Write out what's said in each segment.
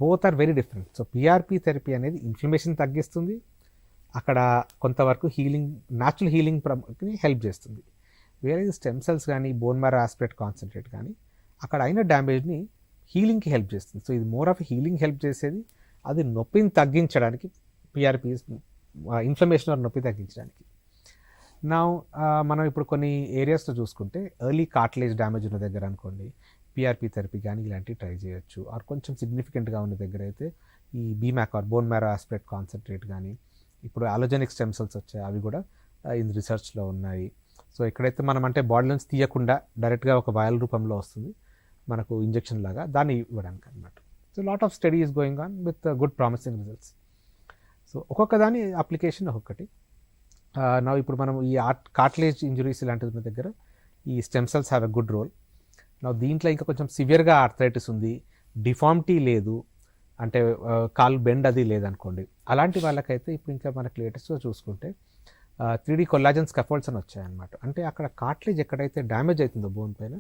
Both are very different. So PRP therapy అనేది inflammation తగ్గిస్తుంది, అక్కడ కొంతవరకు హీలింగ్, న్యాచురల్ హీలింగ్కి హెల్ప్ చేస్తుంది. వేరే స్టెమ్ సెల్స్ కానీ బోన్ మ్యారో ఆస్పిరేట్ కాన్సన్ట్రేట్ కానీ అక్కడ అయిన డ్యామేజ్ని హీలింగ్కి హెల్ప్ చేస్తుంది. సో ఇది మోర్ ఆఫ్ హీలింగ్ హెల్ప్ చేసేది, అది నొప్పిని తగ్గించడానికి పిఆర్పి, ఇన్ఫ్లమేషన్ ఆర్ నొప్పి తగ్గించడానికి. నా మనం ఇప్పుడు కొన్ని ఏరియాస్లో చూసుకుంటే ఎర్లీ కార్టిలేజ్ డ్యామేజ్ ఉన్న దగ్గర అనుకోండి పిఆర్పి థెరపీ కానీ ఇలాంటివి ట్రై చేయొచ్చు. ఆర్ కొంచెం సిగ్నిఫికెంట్గా ఉన్న దగ్గర అయితే ఈ బీమాక్ or bone marrow aspirate concentrate కానీ, ఇప్పుడు అలోజెనిక్ స్టెమ్ సెల్స్ వచ్చాయి, అవి కూడా ఇది రీసెర్చ్లో ఉన్నాయి. సో ఎక్కడైతే మనం అంటే బాడీ నుంచి తీయకుండా డైరెక్ట్గా ఒక వయల్ రూపంలో వస్తుంది మనకు ఇంజెక్షన్ లాగా, దాన్ని ఇవ్వడానికి అనమాట. So lot of study is going on with good promising results. So ఒక్కొక్క దాని అప్లికేషన్ ఒక్కొక్కటి. నా ఇప్పుడు మనం ఈ కార్టిలేజ్ ఇంజురీస్ ఇలాంటిది ఉన్న దగ్గర ఈ stem cells have a good role. నా దీంట్లో ఇంకా కొంచెం సివియర్గా ఆర్థరైటిస్ ఉంది, డిఫార్మిటీ లేదు, అంటే కాలు బెండ్ అది లేదనుకోండి, అలాంటి వాళ్ళకైతే ఇప్పుడు ఇంకా మనకి లేటెస్ట్గా చూసుకుంటే 3D కొల్లాజన్ స్కాఫోల్డ్స్ అని వచ్చాయన్నమాట. అంటే అక్కడ కార్టిలేజ్ ఎక్కడైతే డ్యామేజ్ అవుతుందో బోన్ పైన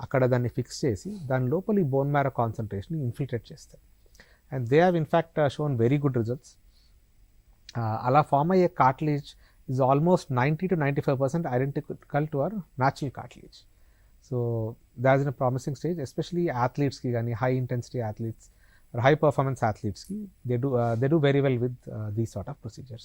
అక్కడ దాన్ని ఫిక్స్ చేసి దాని లోపల ఈ బోన్ మ్యారో కాన్సన్ట్రేషన్ ఇన్ఫిల్ట్రేట్ చేస్తాయి. And they have in fact shown very good results. అలా ఫామ్ అయ్యే cartilage is almost 90 to 95% identical to our natural cartilage. So that is a promising stage, especially athletes ki gani, high intensity athletes or high performance athletes ki, they do very well with these sort of procedures.